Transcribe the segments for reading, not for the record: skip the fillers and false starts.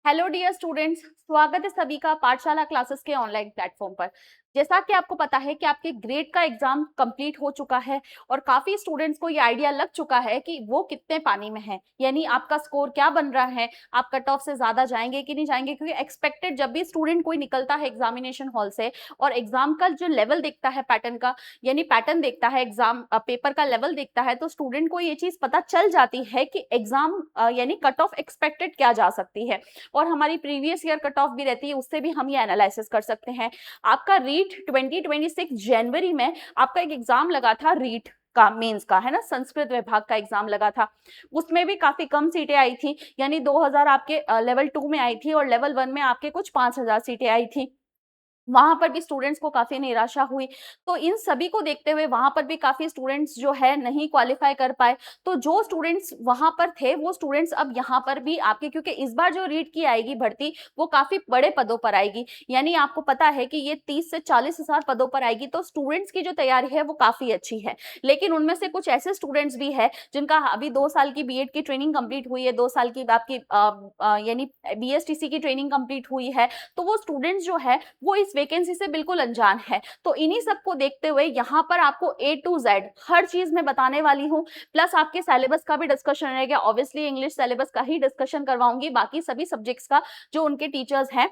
Hello dear students, स्वागत है सभी का पाठशाला क्लासेस के ऑनलाइन प्लेटफॉर्म पर। जैसा कि आपको पता है कि आपके ग्रेड का एग्जाम कंप्लीट हो चुका है और काफी स्टूडेंट्स को ये आइडिया लग चुका है कि वो कितने पानी में है, यानी आपका स्कोर क्या बन रहा है, आप कट ऑफ से ज्यादा जाएंगे कि नहीं जाएंगे। क्योंकि एक्सपेक्टेड जब भी स्टूडेंट कोई निकलता है एग्जामिनेशन हॉल से और एग्जाम का जो लेवल देखता है पैटर्न का, यानी पैटर्न देखता है, एग्जाम पेपर का लेवल देखता है, तो स्टूडेंट को ये चीज पता चल जाती है कि एग्जाम यानी कट ऑफ एक्सपेक्टेड क्या जा सकती है। और हमारी प्रीवियस ईयर कट ऑफ भी रहती है, उससे भी हम ये एनालिसिस कर सकते हैं। आपका रीट 2026 जनवरी में आपका एक एग्जाम लगा था, रीट का मेंस का, है ना, संस्कृत विभाग का एग्जाम लगा था। उसमें भी काफी कम सीटें आई थी, यानी 2000 आपके लेवल 2 में आई थी और लेवल 1 में आपके कुछ 5000 सीटें आई थी। वहां पर भी स्टूडेंट्स को काफी निराशा हुई। तो इन सभी को देखते हुए वहां पर भी काफी स्टूडेंट्स जो है नहीं क्वालिफाई कर पाए। तो जो स्टूडेंट्स वहां पर थे वो स्टूडेंट्स अब यहाँ पर भी आपके, क्योंकि इस बार जो रीट की आएगी भर्ती वो काफी बड़े पदों पर आएगी, यानी आपको पता है कि ये 30 से 40 हजार पदों पर आएगी। तो स्टूडेंट्स की जो तैयारी है वो काफी अच्छी है। लेकिन उनमें से कुछ ऐसे स्टूडेंट्स भी है जिनका अभी 2 साल की बीएड की ट्रेनिंग कंप्लीट हुई है, 2 साल की आपकी यानी बीएसटीसी की ट्रेनिंग कंप्लीट हुई है। तो वो स्टूडेंट्स जो है वो इस वैकेंसी से बिल्कुल अनजान है। तो इन्हीं सबको देखते हुए यहाँ पर आपको ए टू जेड हर चीज में बताने वाली हूँ, प्लस आपके सिलेबस का भी डिस्कशन रहेगा। ऑब्वियसली इंग्लिश सिलेबस का ही डिस्कशन करवाऊंगी, बाकी सभी सब्जेक्ट्स का जो उनके टीचर्स हैं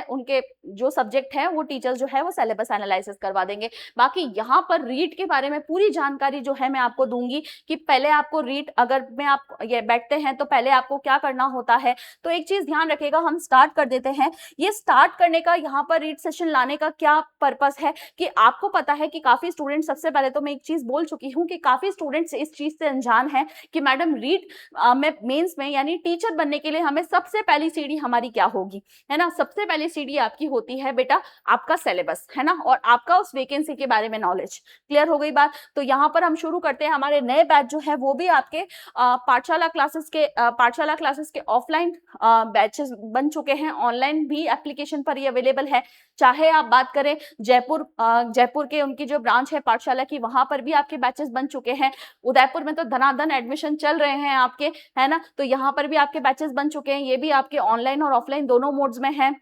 उनके जो सब्जेक्ट है वो टीचर्स जो है वो सिलेबस एनालिसिस करवा देंगे। बाकी यहाँ पर रीट के बारे में पूरी जानकारी जो है मैं आपको दूंगी कि पहले आपको रीट, अगर में आप ये बैठते हैं तो पहले आपको क्या करना होता है। तो एक चीज ध्यान रखिएगा, हम स्टार्ट कर देते हैं। ये स्टार्ट करने का, यहाँ पर रीट सेशन लाने का क्या पर्पस है कि आपको पता है कि काफी स्टूडेंट, सबसे पहले तो मैं एक चीज बोल चुकी हूँ कि काफी स्टूडेंट्स इस चीज से अनजान है कि मैडम रीट में मेंस में यानी टीचर बनने के लिए हमें सबसे पहली सीढ़ी हमारी क्या होगी, है ना। सबसे पहली सीढ़ी आपकी होती है बेटा आपका सिलेबस, है ना, और आपका उस वैकेंसी के बारे में नॉलेज। क्लियर हो गई बात। तो यहाँ पर हम शुरू करते हैं। हमारे नए बैच जो है वो भी आपके पाठशाला क्लासेस के ऑफलाइन बैचेस बन चुके हैं, ऑनलाइन भी एप्लीकेशन पर ही अवेलेबल है। चाहे आप बात करें जयपुर के उनकी जो ब्रांच है पाठशाला की, वहां पर भी आपके बैचेस बन चुके हैं। उदयपुर में तो धनाधन एडमिशन चल रहे हैं आपके, है ना, तो यहाँ पर भी आपके बैचेस बन चुके हैं। ये भी आपके ऑनलाइन और ऑफलाइन दोनों मोड्स में है।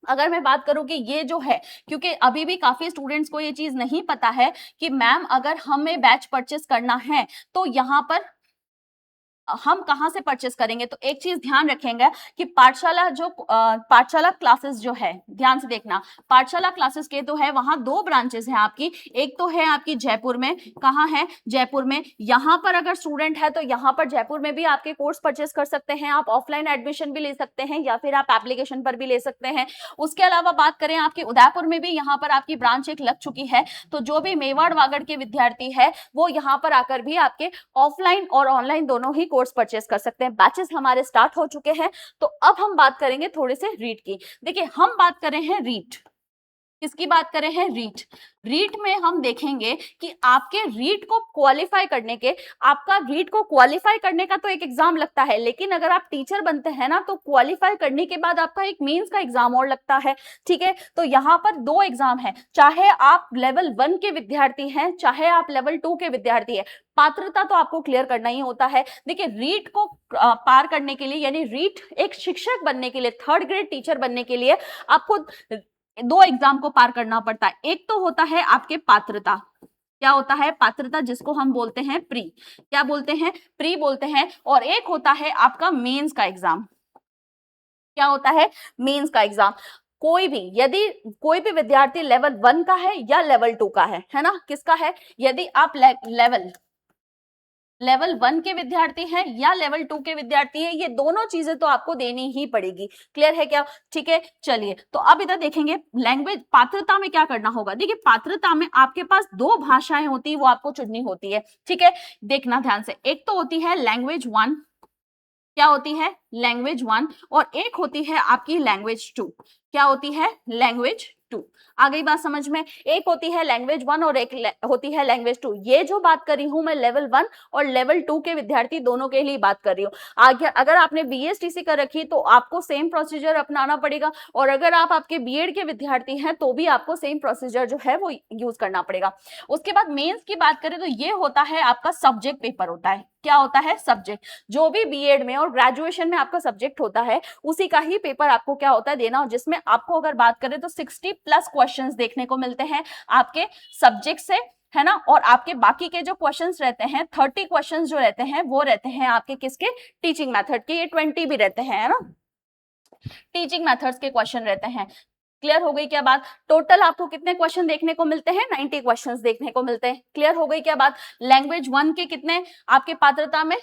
अगर मैं बात करूं कि ये जो है, क्योंकि अभी भी काफी स्टूडेंट्स को ये चीज नहीं पता है कि मैम अगर हमें बैच परचेस करना है तो यहाँ पर हम कहां से परचेस करेंगे। तो एक चीज ध्यान रखेंगे कि पाठशाला क्लासेस जो है, ध्यान से देखना, पाठशाला क्लासेस के तो है वहां 2 ब्रांचेस हैं आपकी। एक तो है आपकी जयपुर में, कहाँ है, जयपुर में। यहाँ पर अगर स्टूडेंट है तो यहाँ पर जयपुर में भी आपके कोर्स परचेस कर सकते हैं, आप ऑफलाइन एडमिशन भी ले सकते हैं या फिर आप एप्लीकेशन पर भी ले सकते हैं। उसके अलावा बात करें आपके उदयपुर में भी, यहाँ पर आपकी ब्रांच एक लग चुकी है। तो जो भी मेवाड़ वागड़ के विद्यार्थी है वो यहाँ पर आकर भी आपके ऑफलाइन और ऑनलाइन दोनों ही कोर्स परचेस कर सकते हैं। बैचेस हमारे स्टार्ट हो चुके हैं। तो अब हम बात करेंगे थोड़े से रीट की। देखिए, हम बात कर रहे हैं रीट, किसकी बात कर रहे हैं, रीट। रीट में हम देखेंगे कि आपके रीट को क्वालिफाई करने के, आपका रीट को क्वालिफाई करने का तो एक एग्जाम लगता है, लेकिन अगर आप टीचर बनते हैं ना तो क्वालिफाई करने के बाद आपका एक मेंस का एग्जाम और लगता है। ठीक है, तो यहाँ पर 2 एग्जाम है, चाहे आप लेवल 1 के विद्यार्थी हैं चाहे आप लेवल 2 के विद्यार्थी है, पात्रता तो आपको क्लियर करना ही होता है। देखिए, रीट को पार करने के लिए, यानी रीट एक शिक्षक बनने के लिए, 3rd ग्रेड टीचर बनने के लिए आपको 2 एग्जाम को पार करना पड़ता है। एक तो होता है आपके पात्रता, क्या होता है, पात्रता, जिसको हम बोलते हैं प्री, क्या बोलते हैं, प्री बोलते हैं। और एक होता है आपका मेंस का एग्जाम, क्या होता है, मेंस का एग्जाम। कोई भी, यदि कोई भी विद्यार्थी लेवल 1 का है या लेवल 2 का है ना, किसका है, यदि आप लेवल 1 के विद्यार्थी हैं या लेवल 2 के विद्यार्थी हैं, ये दोनों चीजें तो आपको देनी ही पड़ेगी। क्लियर है क्या, ठीक है। चलिए, तो अब इधर देखेंगे लैंग्वेज पात्रता में क्या करना होगा। देखिए, पात्रता में आपके पास 2 भाषाएं होती है, वो आपको चुननी होती है। ठीक है, देखना ध्यान से, एक तो होती है लैंग्वेज 1, क्या होती है, लैंग्वेज 1, और एक होती है आपकी लैंग्वेज 2, क्या होती है, लैंग्वेज 2। आ गई बात समझ में। एक होती है लैंग्वेज 1 और एक होती है लैंग्वेज 2। ये जो बात कर रही हूं मैं लेवल 1 और लेवल 2 के विद्यार्थी दोनों के लिए बात कर रही हूँ। आगे अगर आपने बीएसटीसी कर रखी तो आपको सेम प्रोसीजर अपनाना पड़ेगा, और अगर आप आपके बीएड के विद्यार्थी हैं तो भी आपको सेम प्रोसीजर जो है वो यूज करना पड़ेगा। उसके बाद मेंस की बात करें तो ये होता है आपका सब्जेक्ट पेपर होता है, क्या होता है, सब्जेक्ट। जो भी बीएड में और ग्रेजुएशन में आपका सब्जेक्ट होता है उसी का ही पेपर आपको क्या होता है, देना, और जिसमें आपको अगर बात करें तो 60+ क्वेश्चंस देखने को मिलते हैं आपके सब्जेक्ट से, है ना। और आपके बाकी के जो क्वेश्चंस रहते हैं 30 क्वेश्चंस जो रहते हैं वो रहते हैं आपके किसके, टीचिंग मेथड के। ये 20 भी रहते हैं, है ना, टीचिंग मेथड्स के क्वेश्चन रहते हैं। क्लियर हो गई क्या बात। टोटल आपको कितने क्वेश्चन देखने को मिलते हैं, 90 क्वेश्चंस देखने को मिलते हैं। क्लियर हो गई क्या बात। लैंग्वेज 1 के कितने आपके पात्रता में,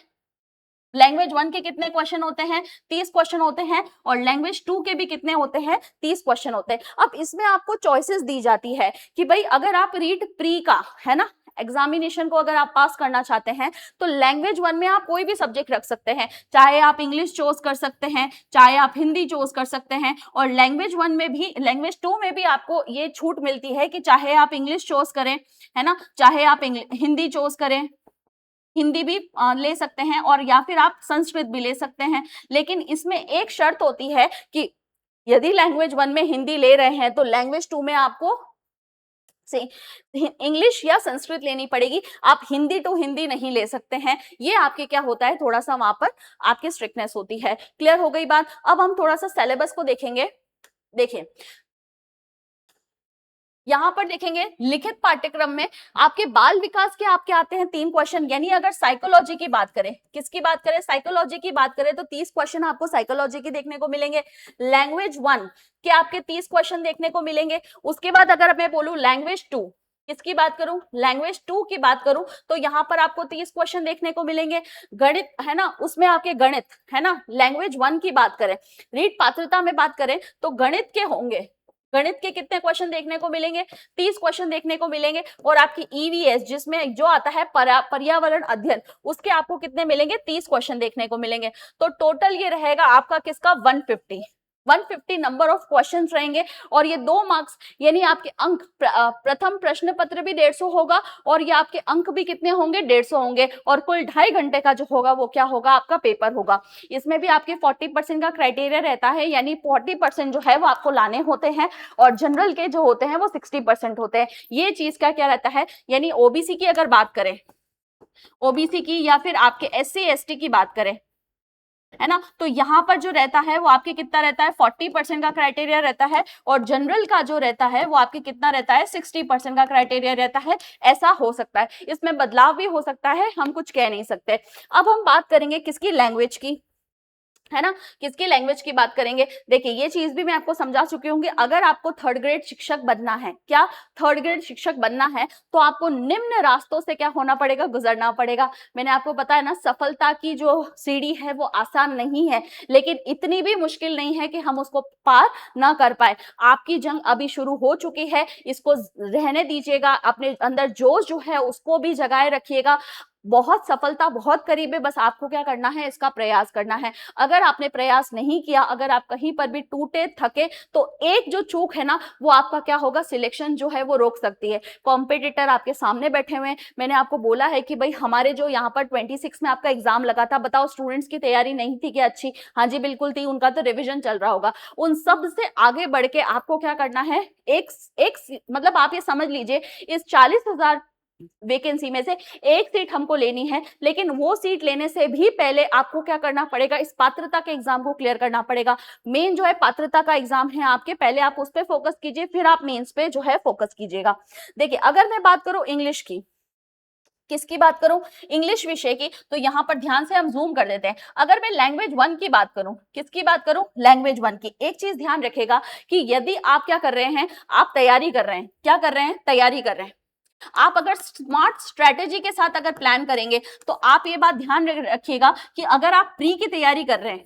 लैंग्वेज 1 के कितने क्वेश्चन होते हैं, 30 क्वेश्चन होते हैं, और लैंग्वेज 2 के भी कितने होते हैं, 30 क्वेश्चन होते हैं। अब इसमें आपको चॉइसेस दी जाती है कि भाई अगर आप रीट प्री का, है ना, एग्जामिनेशन को अगर आप पास करना चाहते हैं तो लैंग्वेज 1 में आप कोई भी सब्जेक्ट रख सकते हैं, चाहे आप इंग्लिश चूज कर सकते हैं, चाहे आप हिंदी चूज कर सकते हैं। और लैंग्वेज 1 में भी, लैंग्वेज 2 में भी आपको ये छूट मिलती है कि चाहे आप इंग्लिश चूज करें, है ना, चाहे आप हिंदी चूज करें, हिंदी भी ले सकते हैं, और या फिर आप संस्कृत भी ले सकते हैं। लेकिन इसमें एक शर्त होती है कि यदि लैंग्वेज 1 में हिंदी ले रहे हैं तो लैंग्वेज 2 में आपको से इंग्लिश या संस्कृत लेनी पड़ेगी, आप हिंदी टू हिंदी नहीं ले सकते हैं। ये आपके क्या होता है, थोड़ा सा वहां पर आपकी स्ट्रिक्टनेस होती है। क्लियर हो गई बात। अब हम थोड़ा सा सिलेबस को देखेंगे। देखिए यहाँ पर देखेंगे लिखित पाठ्यक्रम में आपके बाल विकास के आपके आते हैं 3 क्वेश्चन। यानी अगर साइकोलॉजी की बात करें, किसकी बात करें, साइकोलॉजी की बात करें, तो 30 क्वेश्चन आपको साइकोलॉजी के देखने को मिलेंगे। लैंग्वेज 1 के आपके 30 क्वेश्चन देखने को मिलेंगे। उसके बाद अगर मैं बोलूं लैंग्वेज 2, किसकी बात करूं, लैंग्वेज 2 की बात करूं, तो यहाँ पर आपको 30 क्वेश्चन देखने को मिलेंगे। गणित, है ना, उसमें आपके गणित, है ना, लैंग्वेज 1 की बात करें, रीट पात्रता में बात करें तो गणित के होंगे, गणित के कितने क्वेश्चन देखने को मिलेंगे, 30 क्वेश्चन देखने को मिलेंगे। और आपकी ईवीएस जिसमें जो आता है पर्यावरण अध्ययन, उसके आपको कितने मिलेंगे, 30 क्वेश्चन देखने को मिलेंगे। तो टोटल ये रहेगा आपका किसका, 150 नंबर ऑफ क्वेश्चंस रहेंगे। और ये 2 मार्क्स, यानी आपके अंक, प्रथम प्रश्न पत्र भी 150 होगा, और ये आपके अंक भी कितने होंगे, 150 होंगे। और कुल 2.5 घंटे का जो होगा वो क्या होगा, आपका पेपर होगा। इसमें भी आपके 40% का क्राइटेरिया रहता है, यानी 40% जो है वो आपको लाने होते हैं, और जनरल के जो होते हैं वो 60% होते हैं। ये चीज का क्या रहता है, यानी ओबीसी की अगर बात करें, ओबीसी की या फिर आपके SC ST की बात करें, है ना, तो यहाँ पर जो रहता है वो आपके कितना रहता है, 40% का क्राइटेरिया रहता है। और जनरल का जो रहता है वो आपके कितना रहता है, 60% का क्राइटेरिया रहता है। ऐसा हो सकता है, इसमें बदलाव भी हो सकता है, हम कुछ कह नहीं सकते। अब हम बात करेंगे किसकी, लैंग्वेज की, है ना, किसकी, लैंग्वेज की बात करेंगे। देखिए ये चीज भी मैं आपको समझा चुकी हूँ कि अगर आपको 3rd ग्रेड शिक्षक बनना है, क्या 3rd ग्रेड शिक्षक बनना है, तो आपको निम्न रास्तों से क्या होना पड़ेगा, गुजरना पड़ेगा। मैंने आपको बताया ना, सफलता की जो सीढ़ी है वो आसान नहीं है, लेकिन इतनी भी मुश्किल नहीं है कि हम उसको पार ना कर पाए। आपकी जंग अभी शुरू हो चुकी है, इसको रहने दीजिएगा, अपने अंदर जोश जो है उसको भी जगाए रखिएगा। बहुत सफलता बहुत करीब है, बस आपको क्या करना है, इसका प्रयास करना है। अगर आपने प्रयास नहीं किया, अगर आप कहीं पर भी टूटे थके, तो एक जो चूक है ना, वो आपका क्या होगा, सिलेक्शन जो है वो रोक सकती है। कॉम्पिटिटर आपके सामने बैठे हुए हैं, मैंने आपको बोला है कि भाई हमारे जो यहाँ पर 26 में आपका एग्जाम लगा था, बताओ स्टूडेंट्स की तैयारी नहीं थी क्या अच्छी, हाँ जी बिल्कुल थी, उनका तो रिविजन चल रहा होगा। उन सब से आगे बढ़ के आपको क्या करना है, एक मतलब आप ये समझ लीजिए, इस 40,000 वैकेंसी में से एक सीट हमको लेनी है, लेकिन वो सीट लेने से भी पहले आपको क्या करना पड़ेगा, इस पात्रता के एग्जाम को क्लियर करना पड़ेगा। मेन जो है पात्रता का एग्जाम है आपके, पहले आप उस पर फोकस कीजिए, फिर आप मेंस पे जो है फोकस कीजिएगा। देखिए अगर मैं बात करूं इंग्लिश की, किसकी बात करूं, इंग्लिश विषय की, तो यहां पर ध्यान से हम जूम कर देते हैं। अगर मैं लैंग्वेज 1 की बात करूं, किसकी बात करूं, लैंग्वेज 1 की, एक चीज ध्यान रखेगा कि यदि आप क्या कर रहे हैं, आप तैयारी कर रहे हैं, क्या कर रहे हैं, तैयारी कर रहे हैं, आप अगर स्मार्ट स्ट्रेटेजी के साथ अगर प्लान करेंगे, तो आप ये बात ध्यान रखिएगा कि अगर आप प्री की तैयारी कर रहे हैं,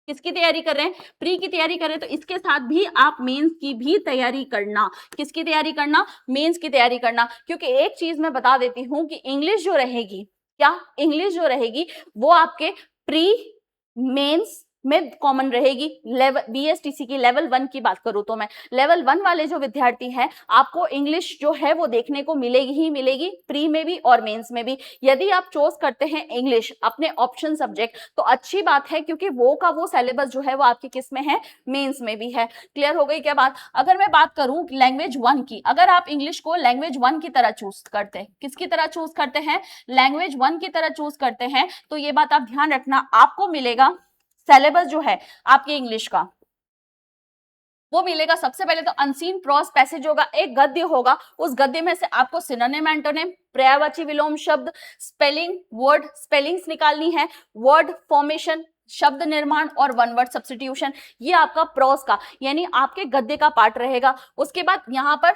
किसकी तैयारी कर रहे हैं, प्री की तैयारी कर रहे हैं, तो इसके साथ भी आप मेंस की भी तैयारी करना। किसकी तैयारी करना, मेंस की तैयारी करना। क्योंकि एक चीज मैं बता देती हूं कि इंग्लिश जो रहेगी, क्या इंग्लिश जो रहेगी वो आपके प्री, मेंस में कॉमन रहेगी। लेवल बीएसटीसी की लेवल 1 की बात करूं तो मैं लेवल 1 वाले जो विद्यार्थी हैं, आपको इंग्लिश जो है वो देखने को मिलेगी ही मिलेगी, प्री में भी और मेंस में भी। यदि आप चूज करते हैं इंग्लिश अपने ऑप्शन सब्जेक्ट तो अच्छी बात है, क्योंकि वो का वो सिलेबस जो है वो आपके किस में है, मेंस में भी है। क्लियर हो गई क्या बात? अगर मैं बात करूं लैंग्वेज 1 की, अगर आप इंग्लिश को लैंग्वेज 1 की तरह चूज करते हैं, किसकी तरह चूज करते हैं, लैंग्वेज 1 की तरह चूज करते हैं, तो ये बात आप ध्यान रखना, आपको मिलेगा सिलेबस जो है आपके इंग्लिश का वो मिलेगा। सबसे पहले तो अनसीन प्रॉज पैसेज होगा, एक गद्य होगा, उस गद्य में से आपको सिनोनिम, एंटोनिम, पर्यायवाची विलोम शब्द, स्पेलिंग, वर्ड स्पेलिंग्स निकालनी है, वर्ड फॉर्मेशन, शब्द निर्माण और वन वर्ड सब्स्टिट्यूशन। ये आपका प्रॉज का यानी आपके गद्य का पार्ट रहेगा। उसके बाद यहाँ पर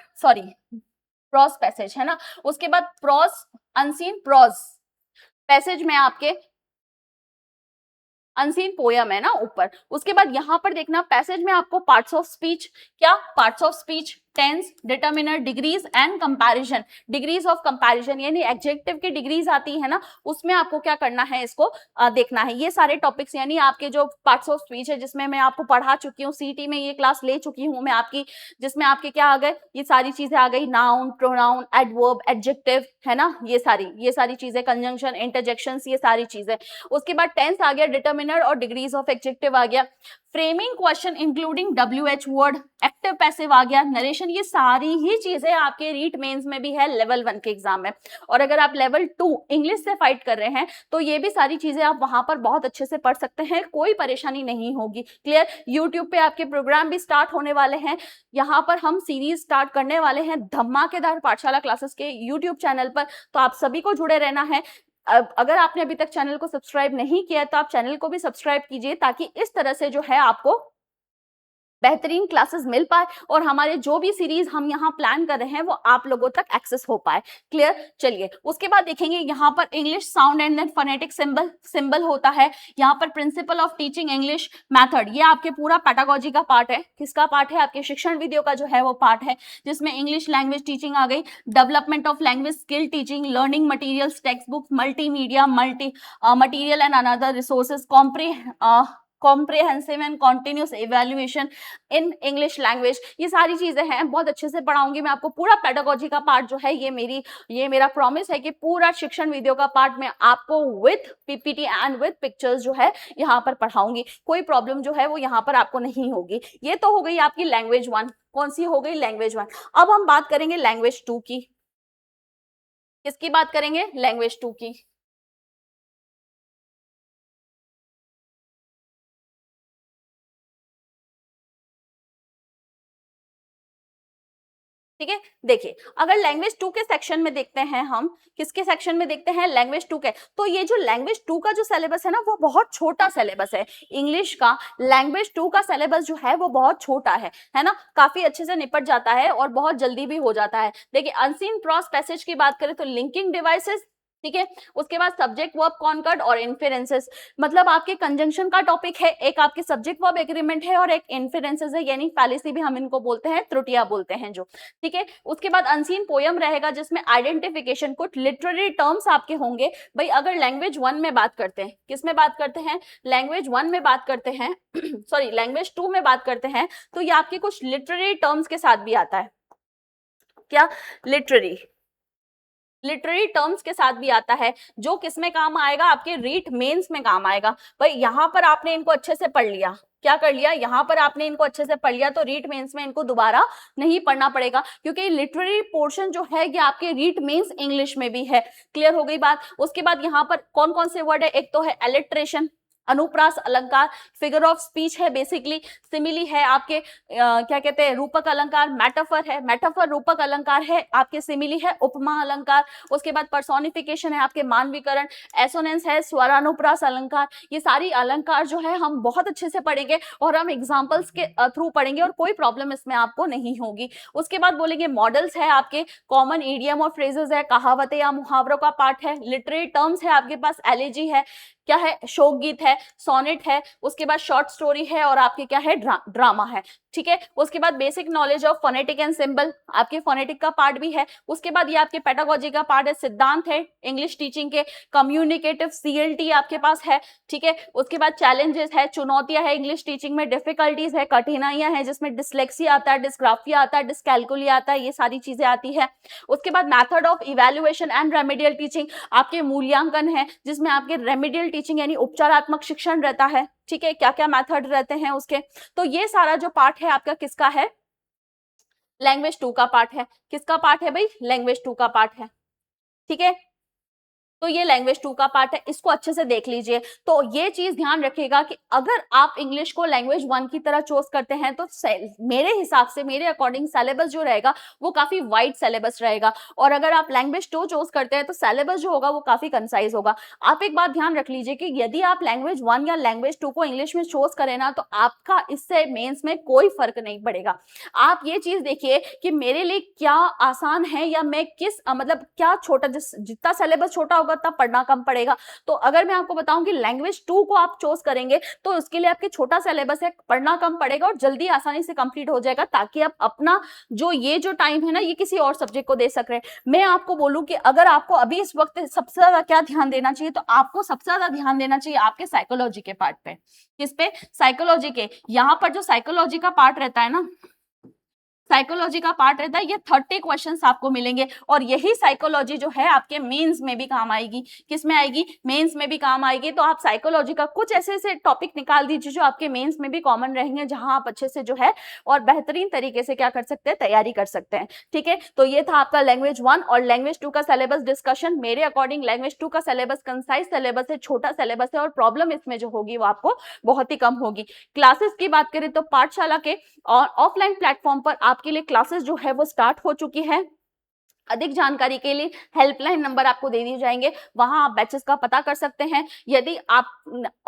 प्रॉज पैसेज है ना, उसके बाद प्रॉज अनसीन प्रॉज पैसेज में आपके अनसीन पोयम है ना ऊपर। उसके बाद यहां पर देखना पैसेज में आपको पार्ट्स ऑफ स्पीच, क्या parts of speech, tense, determiner, degrees and comparison, degrees of comparison यानी एडजेक्टिव की डिग्रीज आती है ना, उसमें आपको क्या करना है, इसको देखना है। ये सारे टॉपिक्स यानी आपके जो पार्ट्स ऑफ स्पीच है, जिसमें मैं आपको पढ़ा चुकी हूँ, सीटी में ये क्लास ले चुकी हूँ मैं आपकी, जिसमें आपके क्या आ गए, ये सारी चीजें आ गई, नाउन, प्रोनाउन, एडवर्ब, एडजेक्टिव है ना, ये सारी चीजें, कंजंक्शन, इंटरजेक्शंस, ये सारी चीजें। उसके बाद टेंस आ गया, डिटर्मिनर और डिग्रीज ऑफ एडजेक्टिव आ गया, framing question including WH word, active passive आ गया, नरेशन, ये सारी ही चीजें आपके रीट मेंस में भी है लेवल 1 के एग्जाम में। और अगर आप लेवल 2 इंग्लिश से फाइट कर रहे हैं तो ये भी सारी चीजें आप वहां पर बहुत अच्छे से पढ़ सकते हैं, कोई परेशानी नहीं होगी। क्लियर? यूट्यूब पे आपके प्रोग्राम भी स्टार्ट होने वाले हैं, यहाँ पर हम सीरीज स्टार्ट करने वाले हैं धमाकेदार पाठशाला क्लासेस के यूट्यूब चैनल पर, तो आप सभी को जुड़े रहना है। अगर आपने अभी तक चैनल को सब्सक्राइब नहीं किया तो आप चैनल को भी सब्सक्राइब कीजिए, ताकि इस तरह से जो है आपको बेहतरीन क्लासेस मिल पाए और हमारे जो भी सीरीज हम यहाँ प्लान कर रहे हैं वो आप लोगों तक एक्सेस हो पाए। क्लियर? चलिए उसके बाद देखेंगे यहाँ पर English sound and then phonetic symbol होता है, यहाँ पर principle of teaching English method, ये आपके पूरा पैडागोजी का पार्ट है। किसका पार्ट है? आपके शिक्षण वीडियो का जो है वो पार्ट है, जिसमें इंग्लिश लैंग्वेज टीचिंग आ गई, development of language skill teaching, learning materials, text book, multimedia, material and another resources, comprehensive and continuous evaluation in English language, ये सारी चीजें हैं, बहुत अच्छे से पढ़ाऊंगी मैं आपको। पूरा पेडागोजी का पार्ट जो है ये मेरा प्रॉमिस है कि पूरा शिक्षण वीडियो का पार्ट मैं आपको with PPT and with pictures जो है यहाँ पर पढ़ाऊंगी, कोई प्रॉब्लम जो है वो यहाँ पर आपको नहीं होगी। ये तो हो गई आपकी लैंग्वेज 1। कौन सी हो गई? लैंग्वेज 1। अब हम बात करेंगे लैंग्वेज 2 की। किसकी बात करेंगे? लैंग्वेज 2 की। ठीक है, देखिए अगर लैंग्वेज 2 के सेक्शन में देखते हैं, हम किसके सेक्शन में देखते हैं? लैंग्वेज 2 के। तो ये जो लैंग्वेज 2 का जो सिलेबस है ना वो बहुत छोटा सिलेबस है इंग्लिश का। लैंग्वेज 2 का सिलेबस जो है वो बहुत छोटा है ना, काफी अच्छे से निपट जाता है और बहुत जल्दी भी हो जाता है। देखिए अनसीन क्रॉस पैसेज की बात करें तो लिंकिंग डिवाइसेस, ठीक है, उसके बाद सब्जेक्ट वर्ब कॉनकॉर्ड और इन्फेरेंसेस, मतलब आपके कंजंक्शन का टॉपिक है, एक आपके सब्जेक्ट वर्ब एग्रीमेंट है और एक इन्फेरेंसेस है, यानी फैलेसी भी हम इनको बोलते हैं, त्रुटियां बोलते हैं जो, ठीक है। उसके बाद अनसीन पोयम रहेगा जिसमें आइडेंटिफिकेशन, कुछ लिटरेरी टर्म्स आपके होंगे। भाई अगर लैंग्वेज 1 में बात करते हैं, किस में बात करते हैं? लैंग्वेज 1 में बात करते हैं सॉरी लैंग्वेज 2 में बात करते हैं, तो ये आपके कुछ लिटरेरी टर्म्स के साथ भी आता है। क्या? लिटरेरी टर्म्स के साथ भी आता है, जो किस में काम आएगा? आपके रीट मेंस में काम आएगा। भाई यहाँ पर आपने इनको अच्छे से पढ़ लिया, क्या कर लिया? यहाँ पर आपने इनको अच्छे से पढ़ लिया तो रीट मेंस में इनको दोबारा नहीं पढ़ना पड़ेगा, क्योंकि लिटरेरी पोर्शन जो है ये आपके रीट मेंस इंग्लिश में भी है। क्लियर हो गई बात? उसके बाद यहाँ पर कौन कौन से वर्ड है? एक तो है एलिट्रेशन, अनुप्रास अलंकार, फिगर ऑफ स्पीच है बेसिकली, सिमिली है आपके क्या कहते हैं, रूपक अलंकार, मेटाफर है, मेटाफर रूपक अलंकार है आपके, सिमिली है उपमा अलंकार, उसके बाद पर्सोनिफिकेशन है आपके मानवीकरण, एसोनेंस है स्वरानुप्रास अलंकार। ये सारी अलंकार जो है हम बहुत अच्छे से पढ़ेंगे और हम एग्जाम्पल्स के थ्रू पढ़ेंगे और कोई प्रॉब्लम इसमें आपको नहीं होगी। उसके बाद बोलेंगे मॉडल्स है आपके, कॉमन इडियम और फ्रेजेस है, कहावतें या मुहावरों का पार्ट है, लिटरेरी टर्म्स है आपके पास, एलिजी है, क्या है, शोक गीत है, सोनेट है, उसके बाद शॉर्ट स्टोरी है और आपके क्या है, ड्रामा है। ठीक है, उसके बाद basic knowledge of phonetic and symbol, आपके फोनेटिक का पार्ट भी है। उसके बाद ये आपके पेडागोजी का पार्ट है, सिद्धांत है इंग्लिश टीचिंग के, कम्युनिकेटिव CLT आपके पास है। ठीक है, उसके बाद चैलेंजेस है, चुनौतियां है इंग्लिश टीचिंग में, डिफिकल्टीज है, कठिनाइयां हैं जिसमें डिसलेक्सिया आता है, डिस्ग्राफिया आता है, डिसकैलकुलिया आता है, ये सारी चीजें आती है। उसके बाद method of evaluation and remedial teaching, आपके मूल्यांकन है जिसमें आपके रेमेडियल टीचिंग यानी उपचारात्मक शिक्षण रहता है। ठीक है, क्या क्या मेथड रहते हैं उसके। तो ये सारा जो पार्ट है आपका किसका है, लैंग्वेज 2 का पार्ट है। किसका पार्ट है भाई, लैंग्वेज 2 का पार्ट है। ठीक है, तो ये लैंग्वेज 2 का पार्ट है, इसको अच्छे से देख लीजिए। तो ये चीज ध्यान रखिएगा कि अगर आप इंग्लिश को लैंग्वेज 1 की तरह चूज करते हैं तो मेरे हिसाब से, मेरे अकॉर्डिंग सिलेबस जो रहेगा वो काफी वाइड सिलेबस रहेगा, और अगर आप लैंग्वेज 2 चूज करते हैं तो सिलेबस जो होगा वो काफी कंसाइज होगा। आप एक बात ध्यान रख लीजिए कि यदि आप लैंग्वेज 1 या लैंग्वेज 2 को इंग्लिश में चूज करें ना, तो आपका इससे मेंस में कोई फर्क नहीं पड़ेगा। आप ये चीज देखिए कि मेरे लिए क्या आसान है, या मैं किस मतलब क्या छोटा, जितना सिलेबस छोटा होगा तब पढ़ना कम पड़ेगा। तो अगर मैं आपको बताऊं कि लैंग्वेज 2 को आप चूज करेंगे तो उसके लिए आपके छोटा सिलेबस है, पढ़ना कम पड़ेगा और जल्दी आसानी से कंप्लीट हो जाएगा, ताकि आप अपना ये जो टाइम है ना ये किसी और सब्जेक्ट को दे सक रहे हैं। मैं आपको बोलूं कि अगर आपको अभी इस वक्त सबसे ज्यादा क्या ध्यान देना चाहिए, तो आपको सबसे ज्यादा ध्यान देना चाहिए आपके साइकोलॉजी के पार्ट पे। किस पे, साइकोलॉजी के। यहाँ पर जो साइकोलॉजी का पार्ट रहता है ना, साइकोलॉजी का पार्ट रहता है, ये 30 क्वेश्चंस आपको मिलेंगे, और यही साइकोलॉजी जो है आपके मेंस में भी काम आएगी। किस में आएगी, मेंस में भी काम आएगी। तो आप साइकोलॉजी का कुछ ऐसे ऐसे टॉपिक निकाल दीजिए जो आपके मेंस में भी कॉमन रहेंगे, जहां आप अच्छे से जो है और बेहतरीन तरीके से क्या कर सकते हैं, तैयारी कर सकते हैं। ठीक है, तो ये था आपका लैंग्वेज 1 और लैंग्वेज 2 का सिलेबस डिस्कशन। मेरे अकॉर्डिंग लैंग्वेज 2 का सिलेबस कंसाइज सिलेबस है, छोटा सिलेबस है, और प्रॉब्लम इसमें जो होगी वो आपको बहुत ही कम होगी। क्लासेस की बात करें तो पाठशाला के और ऑफलाइन प्लेटफॉर्म पर आपके लिए क्लासेस जो है वो स्टार्ट हो चुकी है। अधिक जानकारी के लिए हेल्पलाइन नंबर आपको दे दिए जाएंगे, वहां आप बैचेस का पता कर सकते हैं। यदि आप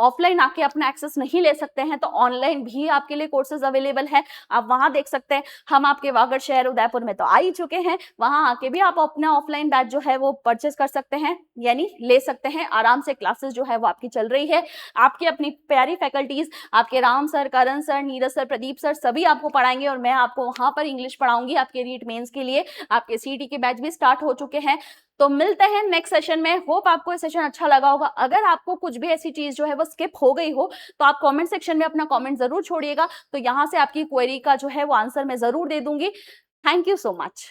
ऑफलाइन आके अपना एक्सेस नहीं ले सकते हैं तो ऑनलाइन भी आपके लिए कोर्सेज अवेलेबल है, आप वहां देख सकते हैं। हम आपके वागड़ शहर उदयपुर में तो आ ही चुके हैं, वहां आके भी आप अपना ऑफलाइन बैच जो है वो परचेस कर सकते हैं, यानी ले सकते हैं आराम से। क्लासेस जो है वो आपकी चल रही है, आपकी अपनी प्यारी फैकल्टीज, आपके Ram sir, Karan sir, Neeraj sir, Pradeep sir, सभी आपको पढ़ाएंगे, और मैं आपको वहां पर इंग्लिश पढ़ाऊंगी आपके रीट मेंस के लिए। आपके सीटी के बैच भी स्टार्ट हो चुके हैं। तो मिलते हैं नेक्स्ट सेशन में। होप आपको ये सेशन अच्छा लगा होगा। अगर आपको कुछ भी ऐसी चीज जो है वो स्किप हो गई हो तो आप कमेंट सेक्शन में अपना कमेंट जरूर छोड़िएगा, तो यहां से आपकी क्वेरी का जो है वो आंसर मैं जरूर दे दूंगी। Thank you so much.